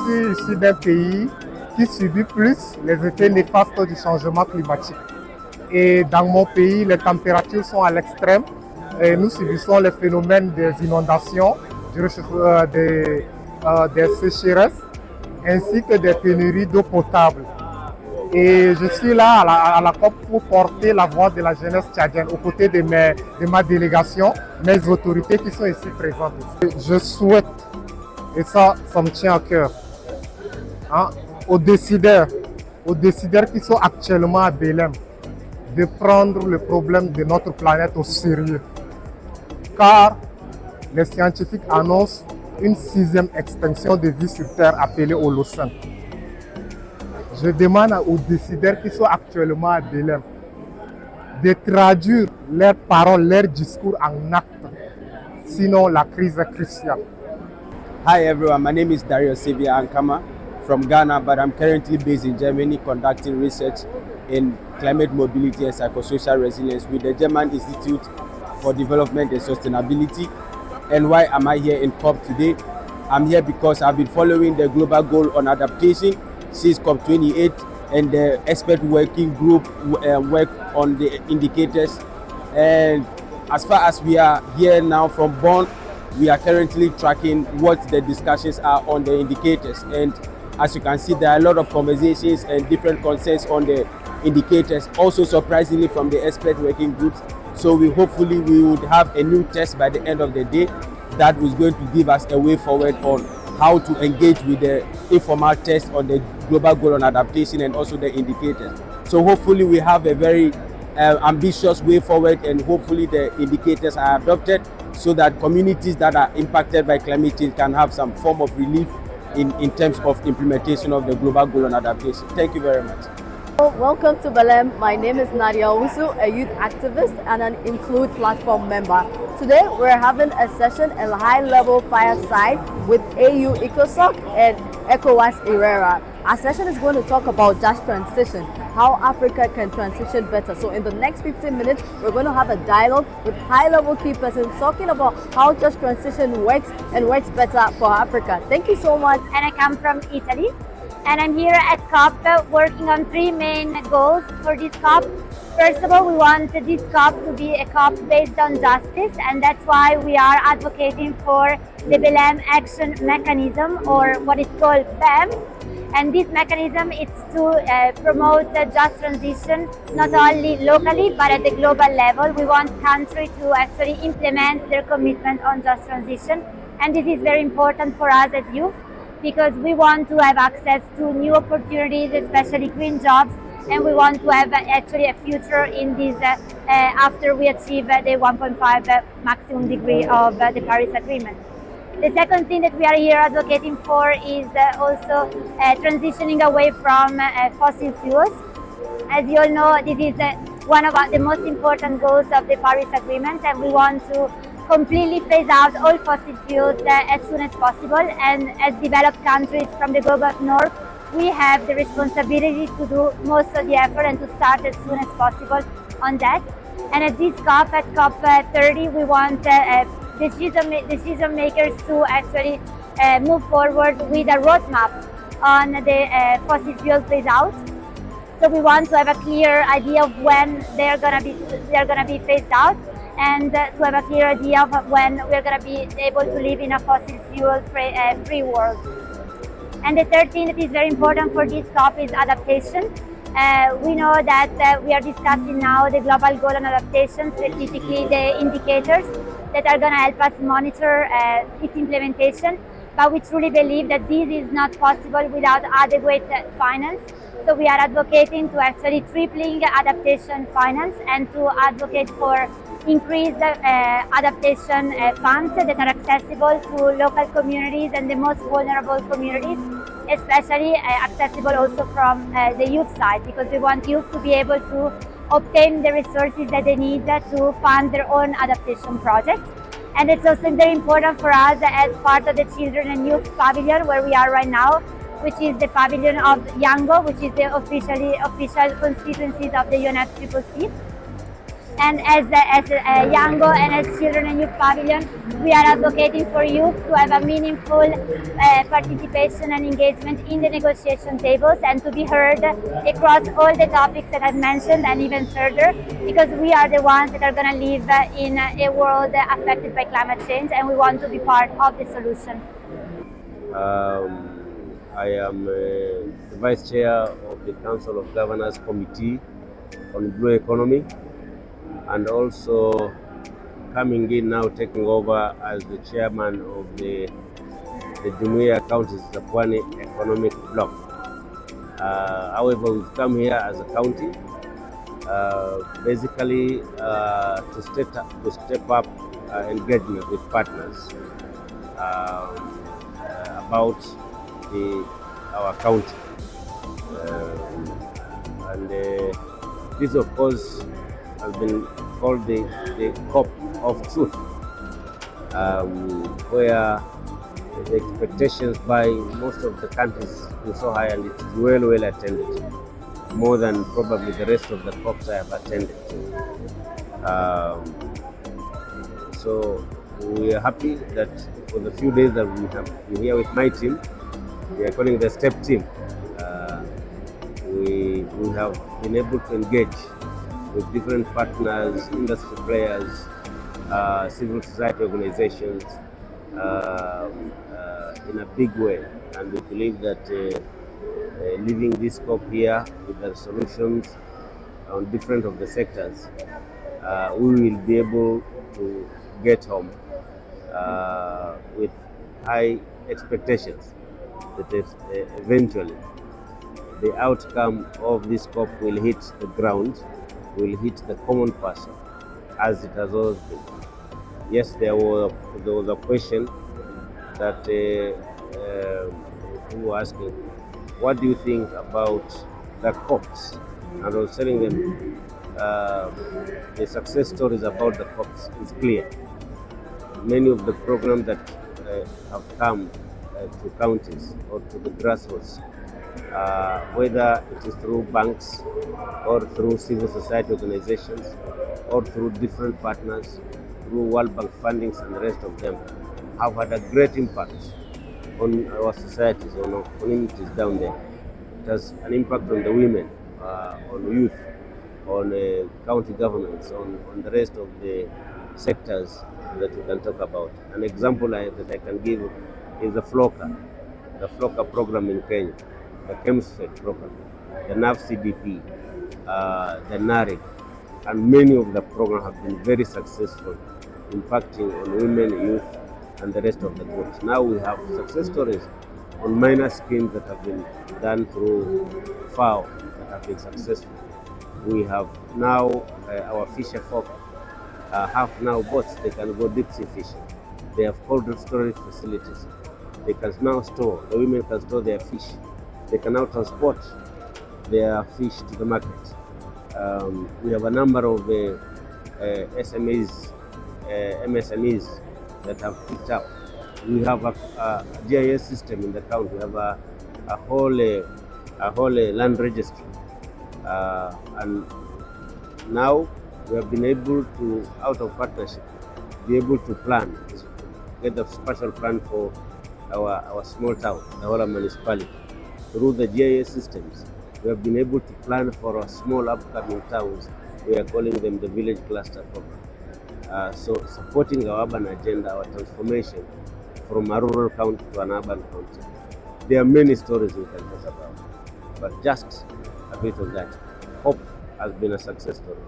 suis issu d'un pays qui subit plus les effets néfastes du changement climatique. Et dans mon pays, les températures sont à l'extrême et nous subissons les phénomènes des inondations, des sécheresses ainsi que des pénuries d'eau potable. Et je suis là à la COP pour porter la voix de la jeunesse tchadienne aux côtés de ma délégation, mes autorités qui sont ici présentes. Je souhaite, et ça me tient à cœur, aux décideurs qui sont actuellement à Belém, de prendre le problème de notre planète au sérieux. Car les scientifiques annoncent une 6e extinction de vie sur Terre appelée Holocène. Je demande aux décideurs qui sont actuellement à Belém de traduire leurs paroles, leurs discours en actes. Sinon, la crise est cruciale. Hi everyone, my name is Dario Sevilla Ankama from Ghana, but I'm currently based in Germany conducting research in climate mobility and psychosocial resilience with the German Institute for Development and Sustainability. And why am I here in COP today? I'm here because I've been following the Global Goal on Adaptation since COP-28 and the expert working group work on the indicators. And as far as we are here now from Bonn, we are currently tracking what the discussions are on the indicators. And as you can see, there are a lot of conversations and different concerns on the indicators, also surprisingly from the expert working groups. So we would have a new test by the end of the day that was going to give us a way forward on how to engage with the informal test on the global goal on adaptation and also the indicators. So hopefully we have a very ambitious way forward, and hopefully the indicators are adopted so that communities that are impacted by climate change can have some form of relief in terms of implementation of the global goal on adaptation. Thank you very much. Welcome to Belém. My name is Nadia Usu, a youth activist and an Include platform member. Today we're having a session, a high-level fireside with AU ECOSOC and ECOWAS IRERA. Our session is going to talk about just transition, how Africa can transition better. So in the next 15 minutes, we're going to have a dialogue with high-level key persons talking about how just transition works and works better for Africa. Thank you so much. And I come from Italy. And I'm here at COP working on 3 main goals for this COP. First of all, we want this COP to be a COP based on justice, and that's why we are advocating for the Belém Action Mechanism, or what is called BAM. And this mechanism is to promote a just transition, not only locally, but at the global level. We want countries to actually implement their commitment on just transition. And this is very important for us as youth, because we want to have access to new opportunities, especially green jobs, and we want to have actually a future in this after we achieve the 1.5 maximum degree of the Paris Agreement. The second thing that we are here advocating for is also transitioning away from fossil fuels. As you all know, this is one of the most important goals of the Paris Agreement, and we want to completely phase out all fossil fuels as soon as possible. And as developed countries from the global north, we have the responsibility to do most of the effort and to start as soon as possible on that. And at this COP, at COP-30, we want decision makers to actually move forward with a roadmap on the fossil fuel phase out. So we want to have a clear idea of when they're gonna be phased out, and to have a clear idea of when we're going to be able to live in a fossil fuel free world. And the third thing that is very important for this COP is adaptation. We know that we are discussing now the global goal on adaptation, specifically the indicators that are going to help us monitor its implementation. But we truly believe that this is not possible without adequate finance. So we are advocating to actually tripling adaptation finance and to advocate for increased adaptation funds that are accessible to local communities and the most vulnerable communities, especially accessible also from the youth side, because we want youth to be able to obtain the resources that they need to fund their own adaptation projects. And it's also very important for us as part of the Children and Youth Pavilion, where we are right now, which is the pavilion of Yango, which is the official constituencies of the UNFCCC. And as a Yango and as Children and Youth Pavilion, we are advocating for youth to have a meaningful participation and engagement in the negotiation tables and to be heard across all the topics that I've mentioned and even further, because we are the ones that are going to live in a world affected by climate change, and we want to be part of the solution. I am the Vice Chair of the Council of Governors Committee on Blue Economy, and also coming in now, taking over as the Chairman of the Jumuiya Counties Pwani Economic Bloc. However, we've come here as a county basically to step up engagement with partners about our county, and this of course has been called the COP of truth, where the expectations by most of the countries is so high, and it's well attended, more than probably the rest of the COPs I have attended. So we are happy that for the few days that we have been here with my team, we are calling the STEP team, we have been able to engage with different partners, industry players, civil society organizations in a big way, and we believe that leaving this COP here with the solutions on different of the sectors, we will be able to get home with high expectations that eventually the outcome of this COP will hit the ground, will hit the common person, as it has always been. Yes, there was a question that who were asking, what do you think about the COPs? And I was telling them the success stories about the COPs is clear. Many of the programs that have come to counties or to the grassroots, whether it is through banks or through civil society organizations or through different partners, through World Bank fundings and the rest of them, have had a great impact on our societies, on our communities down there. It has an impact on the women, on youth, on county governments, on the rest of the sectors that we can talk about. An example that I can give is the FLOCA program in Kenya, the CHEMSFED program, the NAV CDP, the NARIC, and many of the programs have been very successful, impacting on women, youth, and the rest of the groups. Now we have success stories on minor schemes that have been done through FAO that have been successful. We have now our fisher folk have now boats. They can go deep sea fishing. They have cold storage facilities. They can now store, the women can store their fish. They can now transport their fish to the market. We have a number of SMEs, MSMEs that have picked up. We have a GIS system in the county. We have a whole land registry, and now we have been able to, out of partnership, be able to plan, get a special plan for our small town, the whole municipality. Through the GIS systems, we have been able to plan for our small upcoming towns. We are calling them the village cluster program. So supporting our urban agenda, our transformation from a rural county to an urban county. There are many stories we can talk about, but just a bit of that. Hope has been a success story.